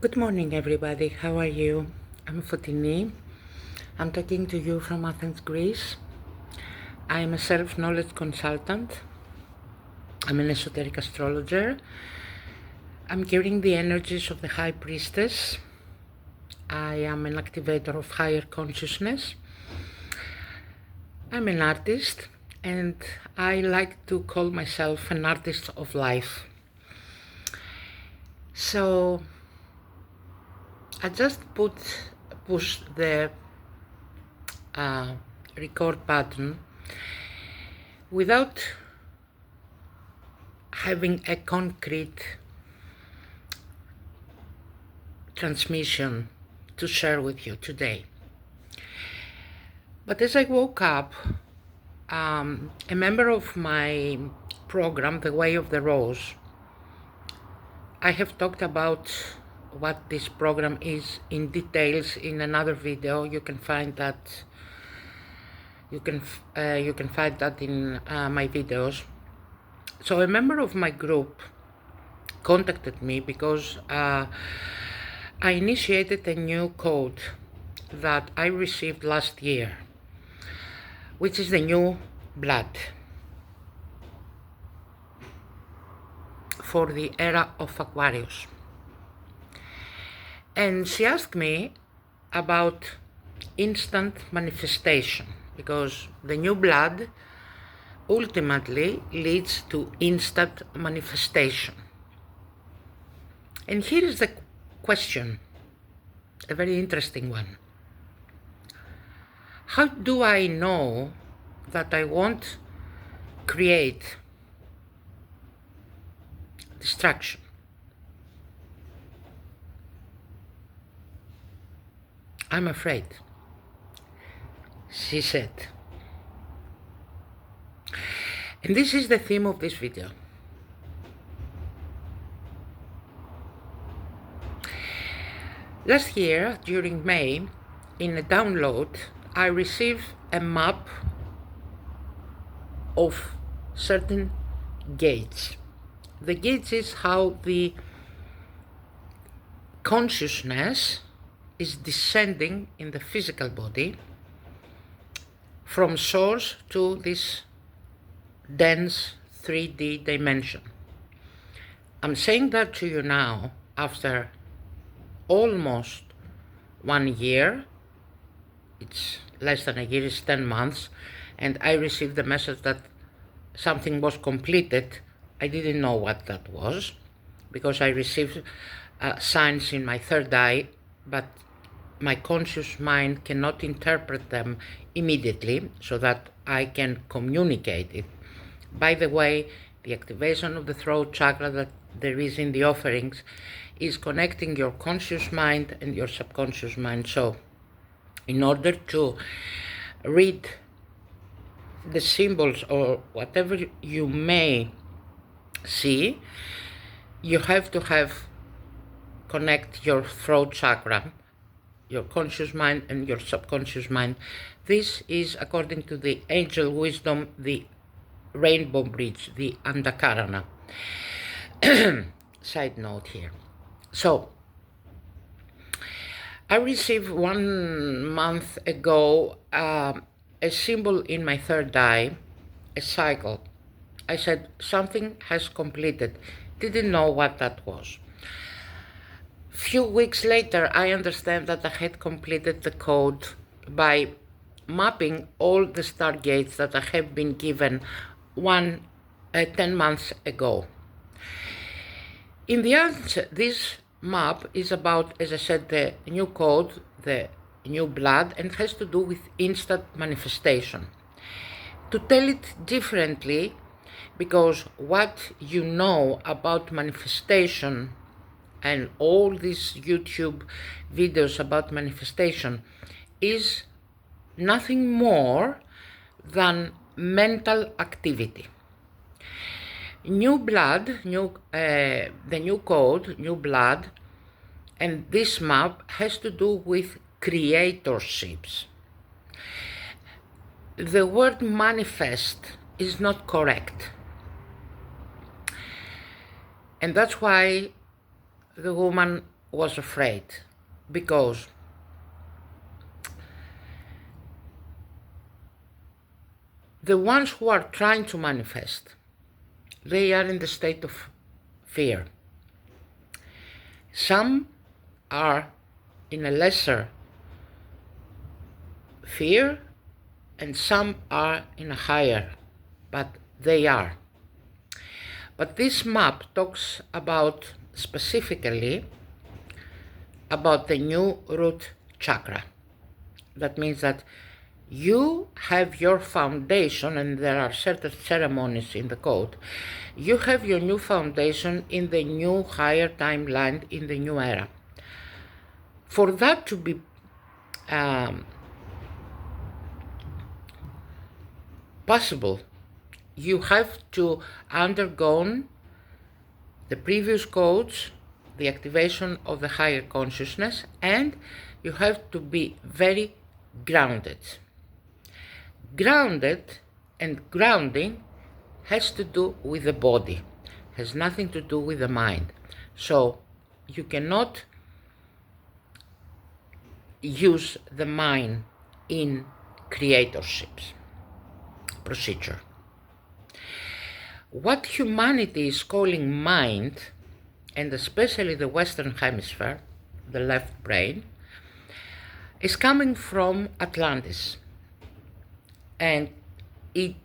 Good morning, everybody. How are you? I'm Fotini. I'm talking to you from Athens, Greece. I am a self-knowledge consultant. I'm an esoteric astrologer. I'm carrying the energies of the High Priestess. I am an activator of higher consciousness. I'm an artist, and I like to call myself an artist of life. So I just push the record button without having a concrete transmission to share with you today. But as I woke up, a member of my program, The Way of the Rose, I have talked about what this program is in details in another video. You can find that. You can find that in my videos. So a member of my group contacted me because I initiated a new code that I received last year, which is the new blood for the era of Aquarius. And she asked me about instant manifestation, because the new blood ultimately leads to instant manifestation. And here is the question, a very interesting one. How do I know that I won't create distraction? I'm afraid, she said. And this is the theme of this video. Last year, during May, in a download, I received a map of certain gates. The gates is how the consciousness is descending in the physical body from source to this dense 3D dimension. I'm saying that to you now after almost 1 year. It's less than a year, it's 10 months, and I received the message that something was completed. I didn't know what that was, because I received signs in my third eye, but my conscious mind cannot interpret them immediately so that I can communicate it. By the way, the activation of the throat chakra that there is in the offerings is connecting your conscious mind and your subconscious mind. So in order to read the symbols or whatever you may see, you have to connect your throat chakra, your conscious mind and your subconscious mind. This is, according to the angel wisdom, the rainbow bridge, the Andakarana. Side note here. So I received 1 month ago a symbol in my third eye, a cycle. I said something has completed. Didn't know what that was. Few weeks later, I understand that I had completed the code by mapping all the stargates that I have been given 10 months ago. In the answer, this map is about, as I said, the new code, the new blood, and has to do with instant manifestation. To tell it differently, because what you know about manifestation and all these YouTube videos about manifestation is nothing more than mental activity. New blood, the new code, new blood, and this map has to do with creatorships. The word manifest is not correct. And that's why the woman was afraid because the ones who are trying to manifest, they are in the state of fear. Some are in a lesser fear and some are in a higher, but they are. But this map talks about specifically about the new root chakra. That means that you have your foundation, and there are certain ceremonies in the code. You have your new foundation in the new higher timeline, in the new era. For that to be possible, you have to undergo the previous codes, the activation of the higher consciousness, and you have to be very grounded. Grounded and grounding has to do with the body, has nothing to do with the mind. So you cannot use the mind in creatorships procedure. What humanity is calling mind, and especially the Western Hemisphere, the left brain, is coming from Atlantis. And it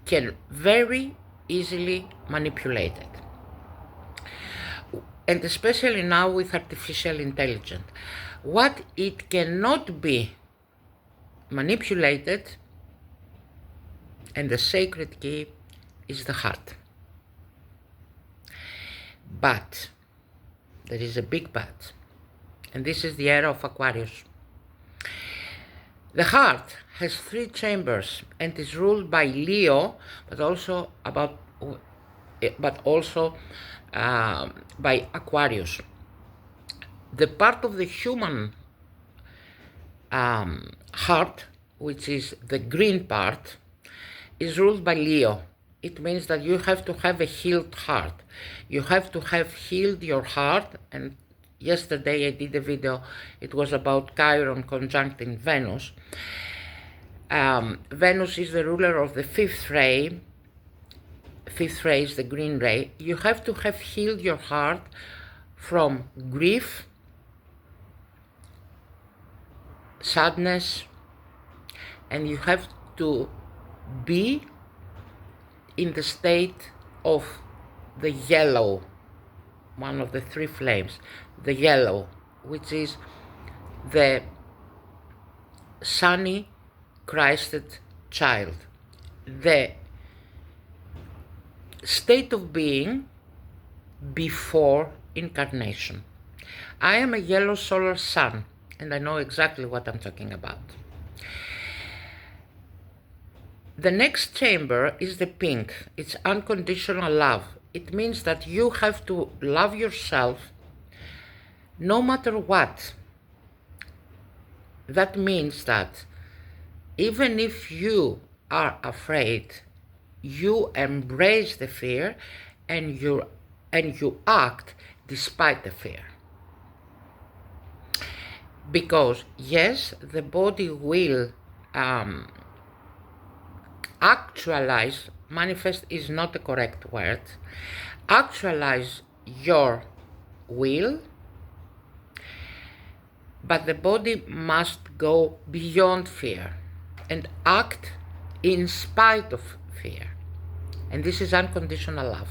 can very easily manipulate it. And especially now with artificial intelligence. What it cannot be manipulated, and the sacred key is the heart. But, there is a big but, and this is the era of Aquarius. The heart has 3 chambers and is ruled by Leo, but also by Aquarius. The part of the human heart, which is the green part, is ruled by Leo. It means that you have to have a healed heart. You have to have healed your heart. And yesterday I did a video, it was about Chiron conjuncting Venus. Venus is the ruler of the 5th ray. 5th ray is the green ray. You have to have healed your heart from grief, sadness, and you have to be in the state of the yellow, one of the 3 flames, the yellow, which is the sunny Christed child, the state of being before incarnation. I am a yellow solar sun, and I know exactly what I'm talking about. The next chamber is the pink. It's unconditional love. It means that you have to love yourself no matter what. That means that even if you are afraid, you embrace the fear and you act despite the fear. Because yes, the body will actualize, manifest is not the correct word, actualize your will, but the body must go beyond fear and act in spite of fear. And this is unconditional love.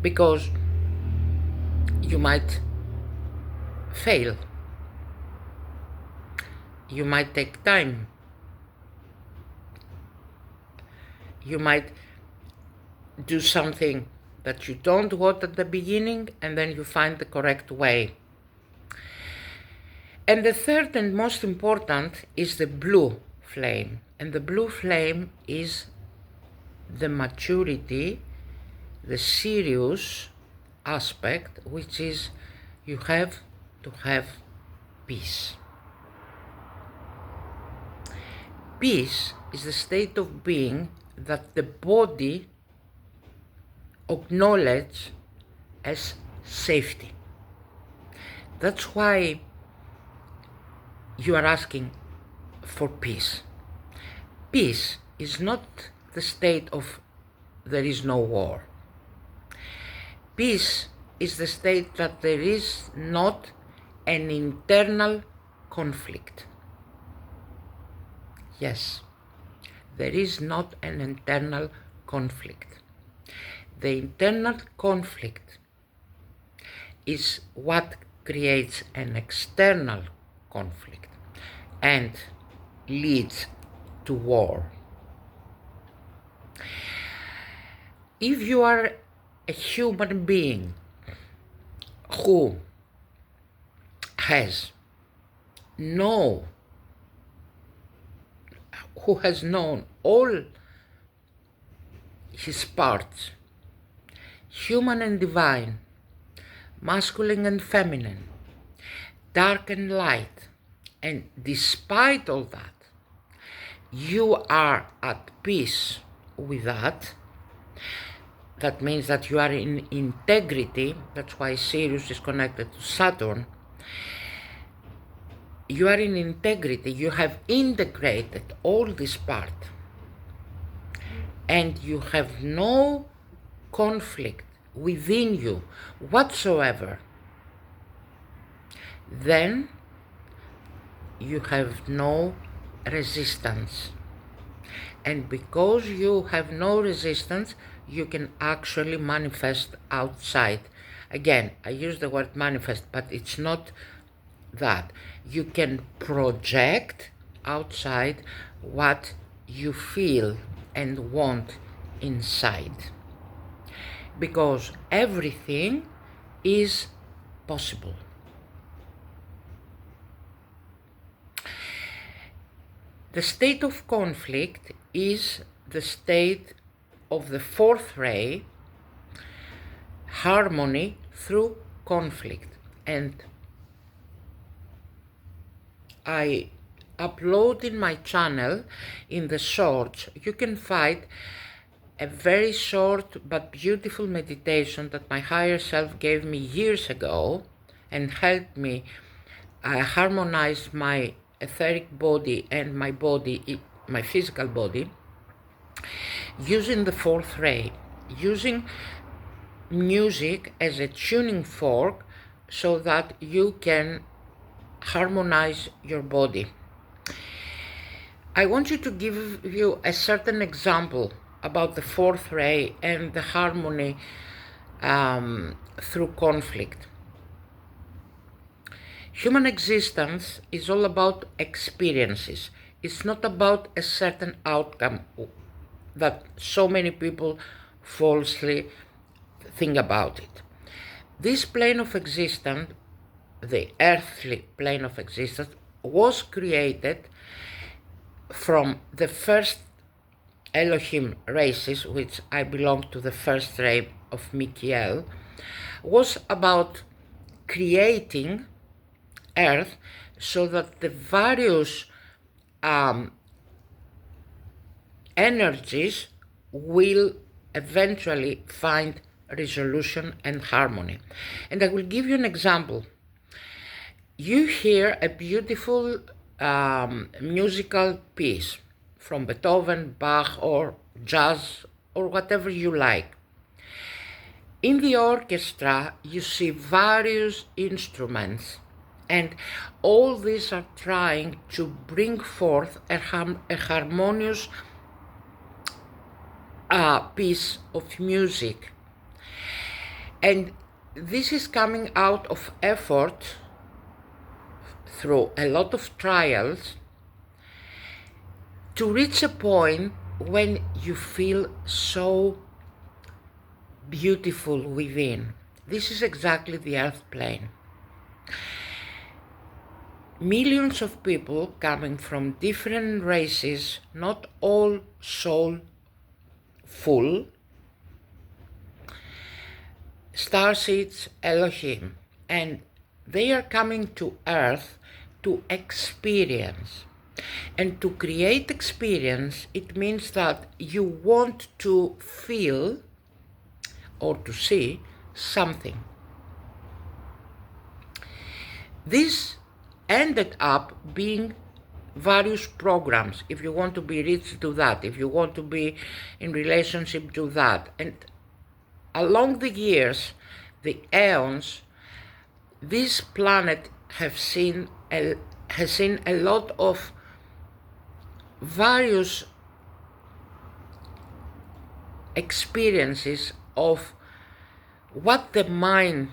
Because you might fail. You might take time. You might do something that you don't want at the beginning, and then you find the correct way. And the third and most important is the blue flame. And the blue flame is the maturity, the serious aspect, which is you have to have peace. Peace is the state of being that the body acknowledges as safety. That's why you are asking for peace. Peace is not the state of there is no war. Peace is the state that there is not an internal conflict. Yes, there is not an internal conflict. The internal conflict is what creates an external conflict and leads to war. If you are a human being who has known all his parts, human and divine, masculine and feminine, dark and light, and despite all that, you are at peace with that. That means that you are in integrity. That's why Sirius is connected to Saturn. You are in integrity. You have integrated all this part, and you have no conflict within you whatsoever. Then you have no resistance. And because you have no resistance, you can actually manifest outside. Again, I use the word manifest, but it's not that. You can project outside what you feel and want inside. Because everything is possible. The state of conflict is the state of the fourth ray, harmony through conflict. And I upload in my channel, in the shorts, you can find a very short but beautiful meditation that my higher self gave me years ago and helped me harmonize my etheric body and my body, my physical body, using the fourth ray, using music as a tuning fork so that you can harmonize your body. I want you to give you a certain example about the fourth ray and the harmony through conflict. Human existence is all about experiences. It's not about a certain outcome that so many people falsely think about it. This plane of existence, the earthly plane of existence, was created from the first Elohim races, which I belong to the first ray of Michael, was about creating Earth so that the various energies will eventually find resolution and harmony. And I will give you an example. You hear a beautiful musical piece from Beethoven, Bach, or jazz, or whatever you like. In the orchestra, you see various instruments, and all these are trying to bring forth a harmonious piece of music. And this is coming out of effort through a lot of trials to reach a point when you feel so beautiful within. This is exactly the earth plane. Millions of people coming from different races, not all soulful, starseeds, Elohim, and they are coming to earth to experience. And to create experience, it means that you want to feel or to see something. This ended up being various programs. If you want to be rich, do that. If you want to be in relationship, do that. And along the years, the eons, this planet has seen a lot of various experiences of what the mind,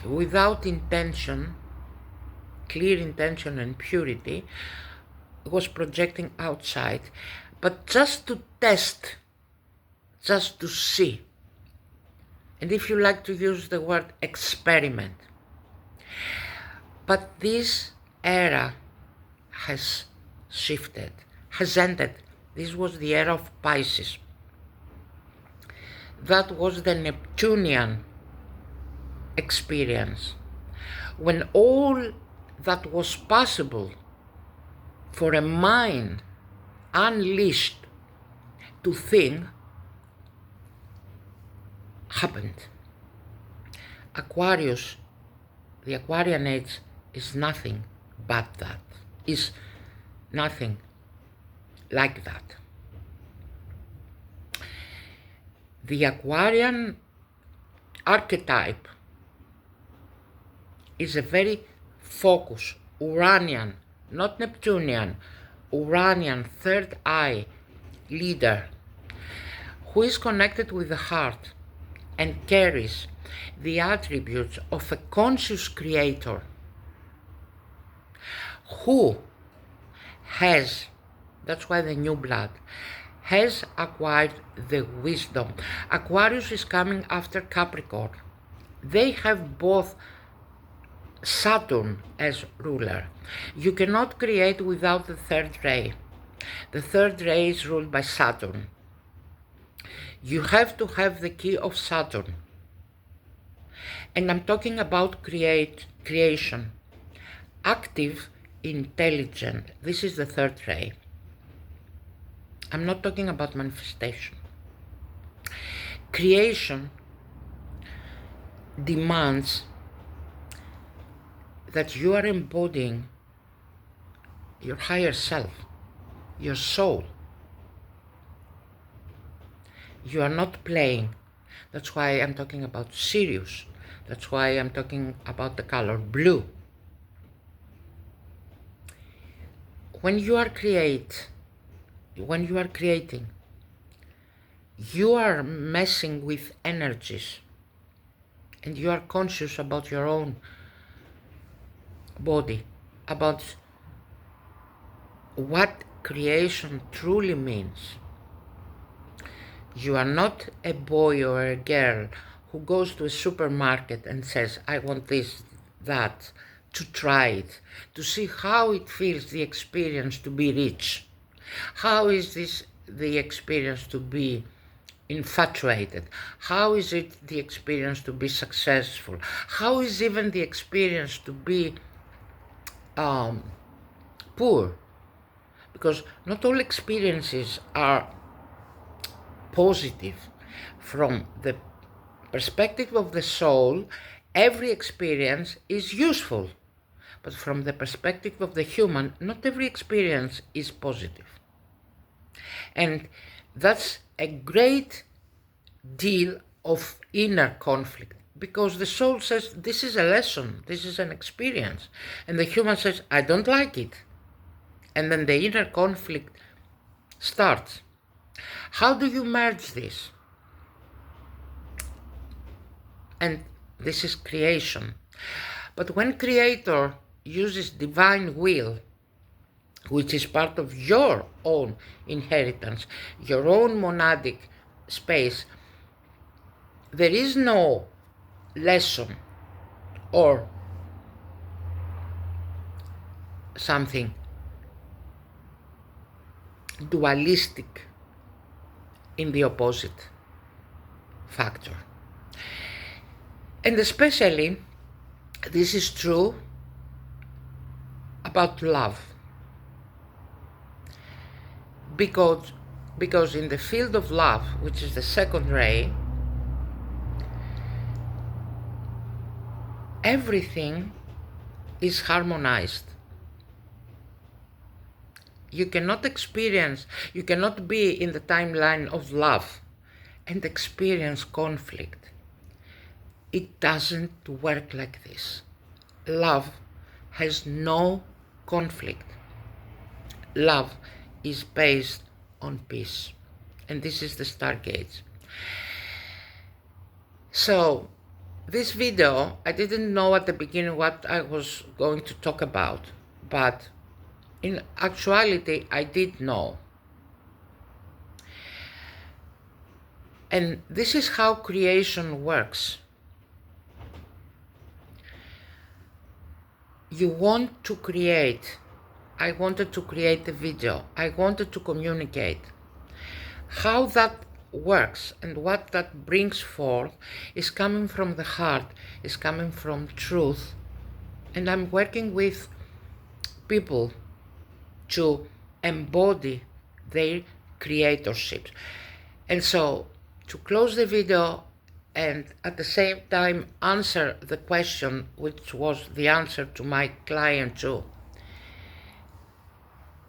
without intention, clear intention and purity, was projecting outside, but just to test, just to see. And if you like to use the word experiment. But this era has shifted, has ended. This was the era of Pisces. That was the Neptunian experience, when all that was possible for a mind unleashed to think happened. Aquarius, the Aquarian age, is nothing but that, is nothing like that. The Aquarian archetype is a very focused, Uranian, not Neptunian, Uranian third eye leader who is connected with the heart and carries the attributes of a conscious creator who has, that's why the new blood, has acquired the wisdom. Aquarius is coming after Capricorn. They have both Saturn as ruler. You cannot create without the third ray. The third ray is ruled by Saturn. You have to have the key of Saturn. And I'm talking about creation. Active, intelligent. This is the third ray. I'm not talking about manifestation. Creation demands that you are embodying your higher self, your soul. You are not playing. That's why I'm talking about Sirius. That's why I'm talking about the color blue. When you are creating, you are messing with energies, and you are conscious about your own body, about what creation truly means. You are not a boy or a girl who goes to a supermarket and says, I want this, that, to try it, to see how it feels, the experience to be rich. How is this the experience to be infatuated? How is it the experience to be successful? How is even the experience to be poor? Because not all experiences are positive. From the perspective of the soul, every experience is useful. But from the perspective of the human, not every experience is positive. And that's a great deal of inner conflict, because the soul says, this is a lesson, this is an experience. And the human says, I don't like it. And then the inner conflict starts. How do you merge this? And this is creation. But when Creator uses divine will, which is part of your own inheritance, your own monadic space, there is no lesson or something dualistic in the opposite factor. And especially this is true about love, because in the field of love, which is the second ray, everything is harmonized. You cannot be in the timeline of love and experience conflict. It doesn't work like this. Love has no conflict. Love is based on peace. And this is the Stargates. So, this video, I didn't know at the beginning what I was going to talk about, but in actuality, I did know. And this is how creation works. You want to create. I wanted to create a video. I wanted to communicate. How that works and what that brings forth is coming from the heart, is coming from truth. And I'm working with people to embody their creatorship. And so, to close the video and at the same time answer the question, which was the answer to my client too,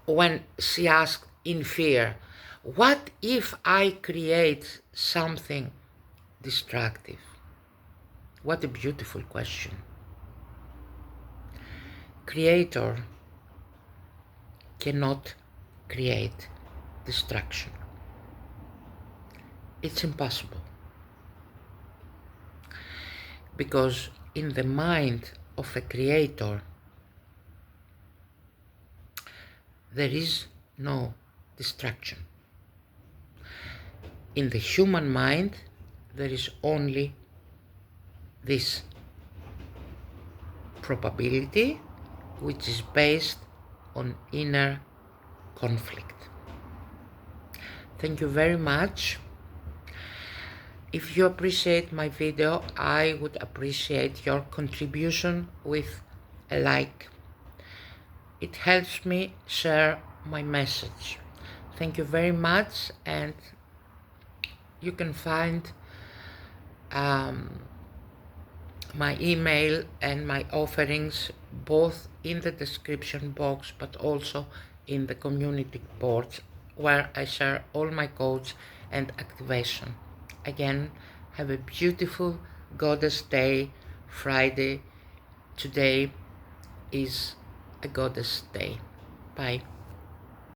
when she asked in fear, what if I create something destructive? What a beautiful question. Creator cannot create destruction. It's impossible. Because in the mind of a creator, there is no destruction. In the human mind, there is only this probability, which is based on inner conflict. Thank you very much. If you appreciate my video, I would appreciate your contribution with a like. It helps me share my message. Thank you very much, and you can find my email and my offerings both in the description box but also in the community boards where I share all my codes and activation. Again, have a beautiful Goddess Day, Friday. Today is a Goddess Day. Bye.